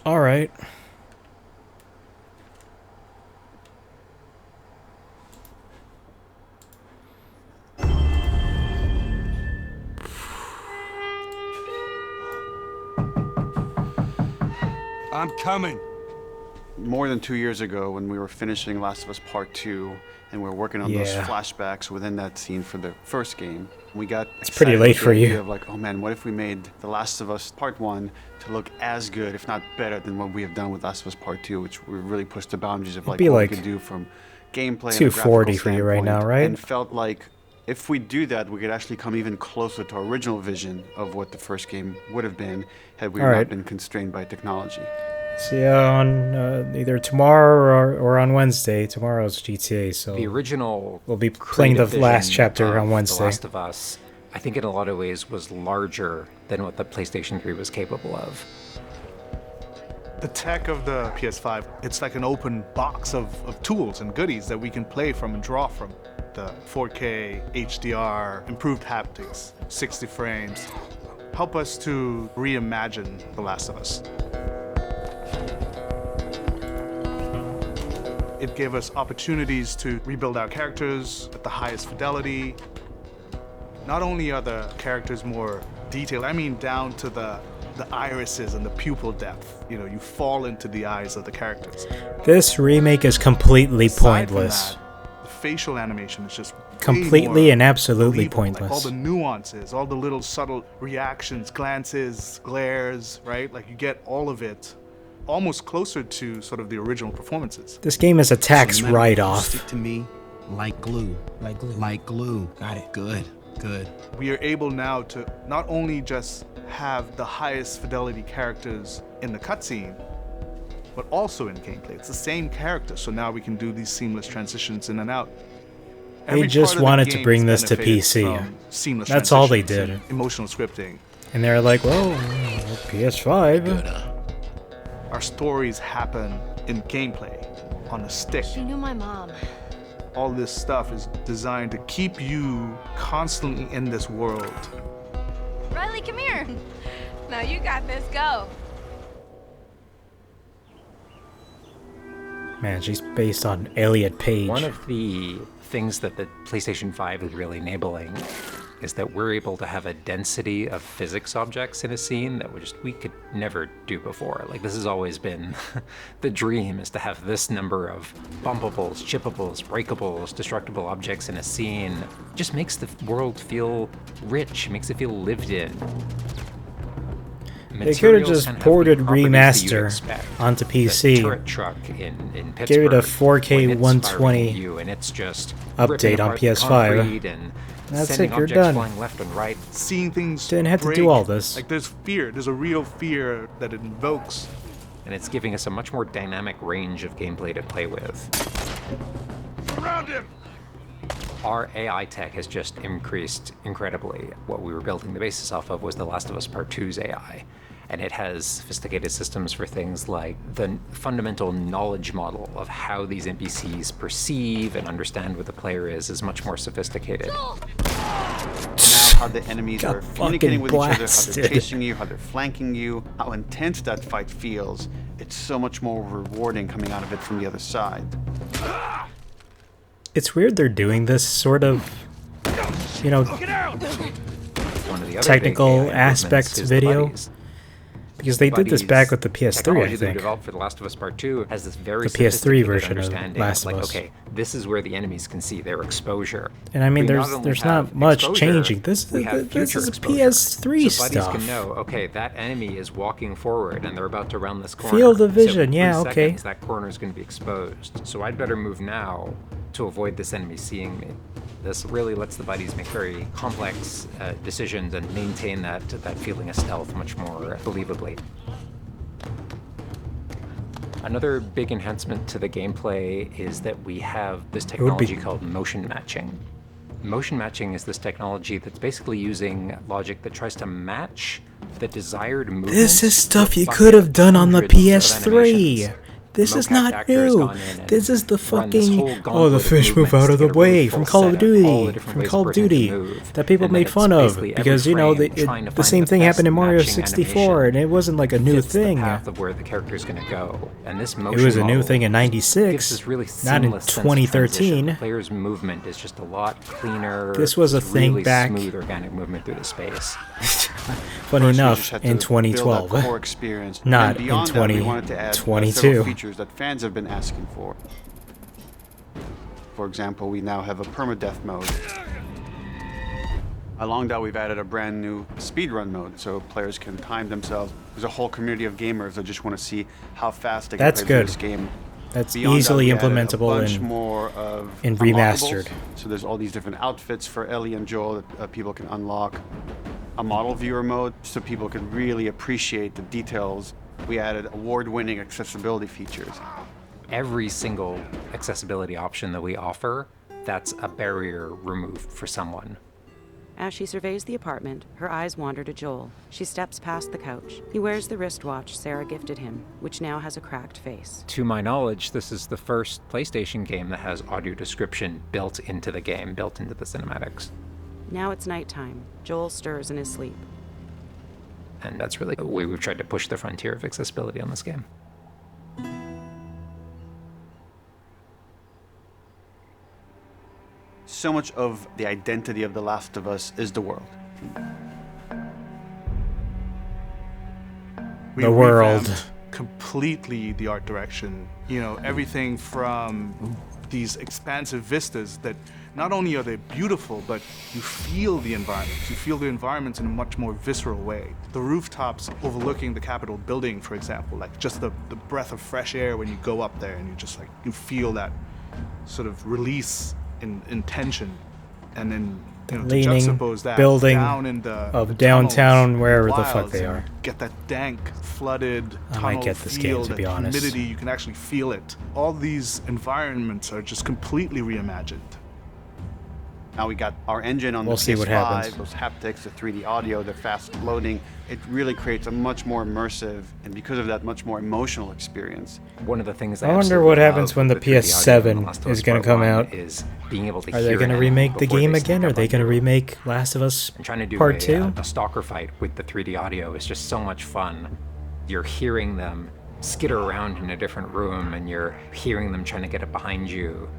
All right. I'm coming. More than 2 years ago, when we were finishing Last of Us Part 2, and we were working on those flashbacks within that scene for the first game, we got pretty excited late with for the you. idea of like, oh man, what if we made The Last of Us Part 1 to look as good, if not better, than what we have done with Last of Us Part 2, which we really pushed the boundaries of like be what like we could do from gameplay and a 240 graphical for you right now, standpoint, right? and felt like if we do that, we could actually come even closer to our original vision of what the first game would have been had we All not right. been constrained by technology. See you on either tomorrow or on Wednesday. Tomorrow's GTA, so The original we'll be playing the creative last vision chapter of on Wednesday. The Last of Us, I think in a lot of ways was larger than what the PlayStation 3 was capable of. The tech of the PS5, it's like an open box of tools and goodies that we can play from and draw from. The 4K, HDR, improved haptics, 60 frames, help us to reimagine The Last of Us. It gave us opportunities to rebuild our characters at the highest fidelity. Not only are the characters more detailed, I mean down to the irises and the pupil depth. You know, you fall into the eyes of the characters. This remake is completely Aside from pointless. that, the facial animation is just way Completely more and absolutely believable. Like pointless. all the nuances, all the little subtle reactions, glances, glares, right? Like you get all of it almost closer to sort of the original performances. This game is a tax write-off. Stick to me like glue. Like glue. Like glue. Got it. Good. Good. We are able now to not only just have the highest fidelity characters in the cutscene, but also in gameplay. It's the same character, so now we can do these seamless transitions in and out. They just wanted to bring this to PC. That's all they did. Emotional scripting. And they're like, well, PS5. Our stories happen in gameplay, on a stick. She knew my mom. All this stuff is designed to keep you constantly in this world. Riley, come here. Now you got this. Go. Man, she's based on Elliot Page. One of the things that the PlayStation 5 is really enabling is that we're able to have a density of physics objects in a scene that we could never do before. Like, this has always been the dream, is to have this number of bumpables, chippables, breakables, destructible objects in a scene. It just makes the world feel rich, makes it feel lived in. They could have just ported remaster onto PC. The turret truck in Pittsburgh, give it a 4K 120 and it's just update on PS5. That's it, you're done. Flying left and right. Seeing things Didn't have to break, do all this. Like there's fear, there's a real fear that it invokes. And it's giving us a much more dynamic range of gameplay to play with. Around him! Our AI tech has just increased incredibly. What we were building the basis off of was The Last of Us Part 2's AI. And it has sophisticated systems for things like the fundamental knowledge model of how these NPCs perceive and understand what the player is much more sophisticated. Now how the enemies are communicating with each other, how they're chasing you, how they're flanking you, how intense that fight feels. It's so much more rewarding coming out of it from the other side. It's weird they're doing this sort of, you know, One of the other technical big AI aspects improvements is the video. buddies. Because they did this back with the PS3, technology I they think. developed for The Last of Us Part 2 has this very The PS3 sophisticated version of understanding Last of like, Us. okay, this is where the enemies can see their exposure. And I mean, We there's not only not have much exposure, changing. This we have is future PS3 exposure. So buddies stuff. can know, okay, that enemy is walking forward and they're about to round this corner. Field of vision, So in yeah, 3 okay. seconds, that corner is going to be exposed. So I'd better move now to avoid this enemy seeing me. This really lets the buddies make very complex decisions and maintain that feeling of stealth much more believably. Another big enhancement to the gameplay is that we have this technology called motion matching. Motion matching is this technology that's basically using logic that tries to match the desired movement. This is stuff you bucket could have done on the hundreds of PS3. animations. This is mocap not actor has new. gone in and This is the run this fucking whole oh, the gauntlet of fish move movements out of to the get a really way full from Call of setup, all the Duty, different from ways a Call of person can Duty move, that people and then made it's fun of basically every because you know frame trying to the find same thing happened in best Mario matching 64 animation and it wasn't like a new fits the thing. path of where the character is going to go, and this It motion was a new model thing in gives '96, this really not in seamless sense of transition. 2013. Player's movement is just a lot cleaner. This was a it's thing really back- smooth, organic movement through the space. Funny First, we enough, just had in to build that 2012. core experience. Not And beyond in that, we wanted to add 2022. several features that fans have been asking for. For example, we now have a permadeath mode. Along that, we've added a brand new speedrun mode, so players can time themselves. There's a whole community of gamers that just want to see how fast they can That's play through good. this game. That's Beyond that, easily we added implementable a bunch in more of in unlockables. remastered. So there's all these different outfits for Ellie and Joel that people can unlock. A model viewer mode, so people can really appreciate the details. We added award-winning accessibility features. Every single accessibility option that we offer, that's a barrier removed for someone. As she surveys the apartment, her eyes wander to Joel. She steps past the couch. He wears the wristwatch Sarah gifted him, which now has a cracked face. To my knowledge, this is the first PlayStation game that has audio description built into the game, built into the cinematics. Now it's nighttime. Joel stirs in his sleep. And that's really the way we've tried to push the frontier of accessibility on this game. So much of the identity of The Last of Us is the world. We The world. revamped completely the art direction. You know, everything from these expansive vistas that not only are they beautiful, but you feel the environments. You feel the environments in a much more visceral way. The rooftops overlooking the Capitol building, for example, like just the breath of fresh air when you go up there and you just like, you feel that sort of release in tension. And then, you know, to leaning juxtapose that building down in the of tunnels, downtown, wherever the wilds, fuck they and are. Get that dank, flooded I tunnel might get this feel, game, to be that honest. humidity, you can actually feel it. All these environments are just completely reimagined. Now we got our engine on We'll the see PS5, what happens. those haptics, the 3D audio, the fast loading. It really creates a much more immersive, and because of that, much more emotional experience. One of the things I wonder absolutely what happens love when the with 3D audio in PS7 The Last of is Us gonna Part come 1 out. is being able to Are they hear gonna an remake enemy the before game they sneak again? Are up they on gonna you. remake Last of Us And trying to do Part a 2? stalker fight with the 3D audio is just so much fun. You're hearing them skitter around in a different room, and you're hearing them trying to get it behind you.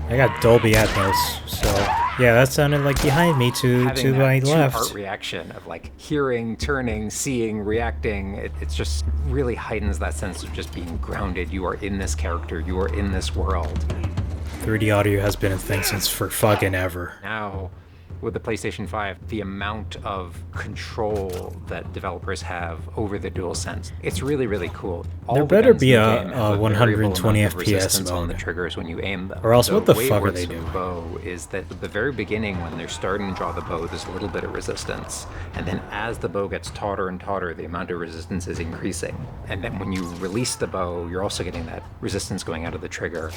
I got Dolby Atmos, so yeah, that sounded like behind me to Having my that two-part left. reaction of like hearing, turning, seeing, reacting, it's just really heightens that sense of just being grounded. You are in this character, you are in this world. 3D audio has been a thing since for fucking ever. Now, with the PlayStation 5, the amount of control that developers have over the DualSense, it's really, really cool. All There the better guns be in the a game have variable 120 amount of FPS resistance on the mode. triggers when you aim them. Or else what the way fuck it are they works with doing? bow is that at the very beginning, when they're starting to draw the bow, there's a little bit of resistance. And then as the bow gets tauter and tauter, the amount of resistance is increasing. And then when you release the bow, you're also getting that resistance going out of the trigger.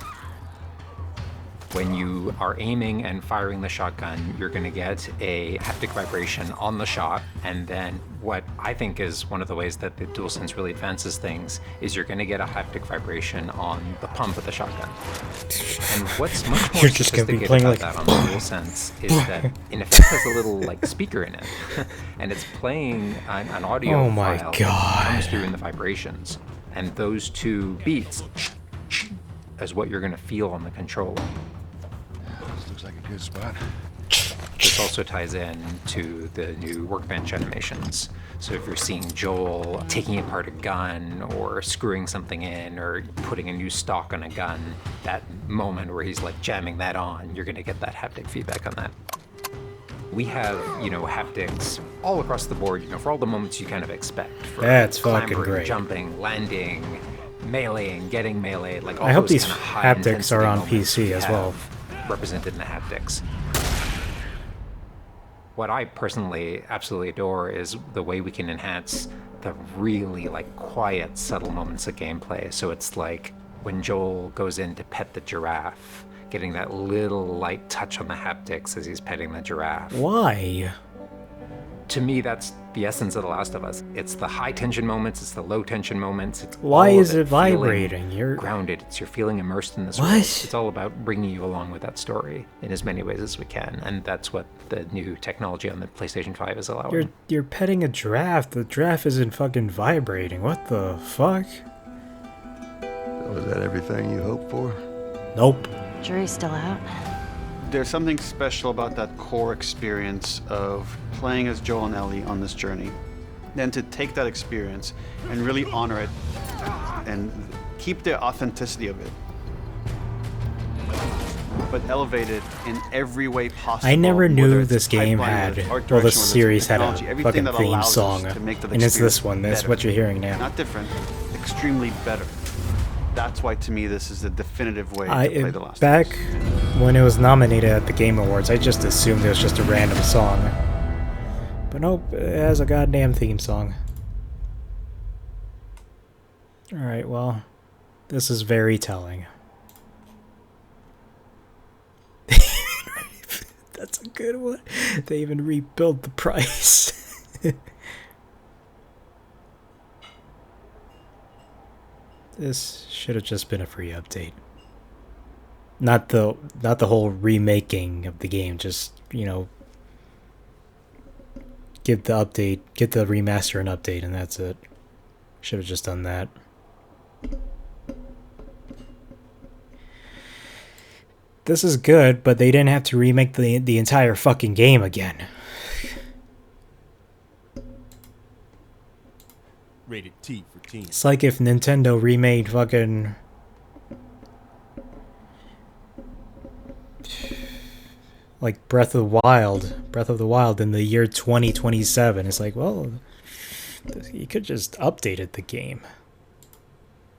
When you are aiming and firing the shotgun, you're going to get a haptic vibration on the shot. And then what I think is one of the ways that the DualSense really advances things is you're going to get a haptic vibration on the pump of the shotgun. And what's much more You're just gonna be sophisticated playing about like- that on the DualSense is that in effect has a little like speaker in it. And it's playing an audio Oh my file God. that comes through in the vibrations. And those two beats is what you're going to feel on the controller. This looks like a good spot. This also ties in to the new workbench animations. So if you're seeing Joel taking apart a gun or screwing something in or putting a new stock on a gun, that moment where he's like jamming that on, you're gonna get that haptic feedback on that. We have, haptics all across the board, for all the moments you kind of expect. For That's fucking clambering, great. Jumping, landing, meleeing, getting meleeed, like all I hope those these kind of high haptics intensity are on moments PC we as well. have represented in the haptics. What I personally absolutely adore is the way we can enhance the really quiet, subtle moments of gameplay. So it's like when Joel goes in to pet the giraffe, getting that little light touch on the haptics as he's petting the giraffe. Why? to me, that's the essence of The Last of Us. It's the high tension moments, it's the low tension moments. It's Why all is of it vibrating? feeling You're grounded. You're feeling immersed in this What? world. It's all about bringing you along with that story in as many ways as we can, and that's what the new technology on the PlayStation 5 is allowing. you're petting a giraffe. The giraffe isn't fucking vibrating. What the fuck? Was that everything you hoped for? Nope. Jury's still out. There's something special about that core experience of playing as Joel and Ellie on this journey. Then to take that experience and really honor it and keep the authenticity of it, but elevate it in every way possible. I never whether knew it's this game pipeline, had, whether it's art well, direction, this whether it's series had a technology, everything fucking that theme allows us song, to make that and it's this experience one. That's better. what you're hearing now. Not different, extremely better. That's why, to me, this is the definitive way to play The Last Back of Us. when it was nominated at the Game Awards, I just assumed it was just a random song. But nope, it has a goddamn theme song. Alright, well, this is very telling. That's a good one. They even rebuilt the price. This should have just been a free update. Not the whole remaking of the game, just, you know, give the update, get the remaster and update, and that's it. Should have just done that. This is good, but they didn't have to remake the entire fucking game again. Rated T for teen. It's like if Nintendo remade fucking like Breath of the Wild in the year 2027. It's like, well, you could just updated the game.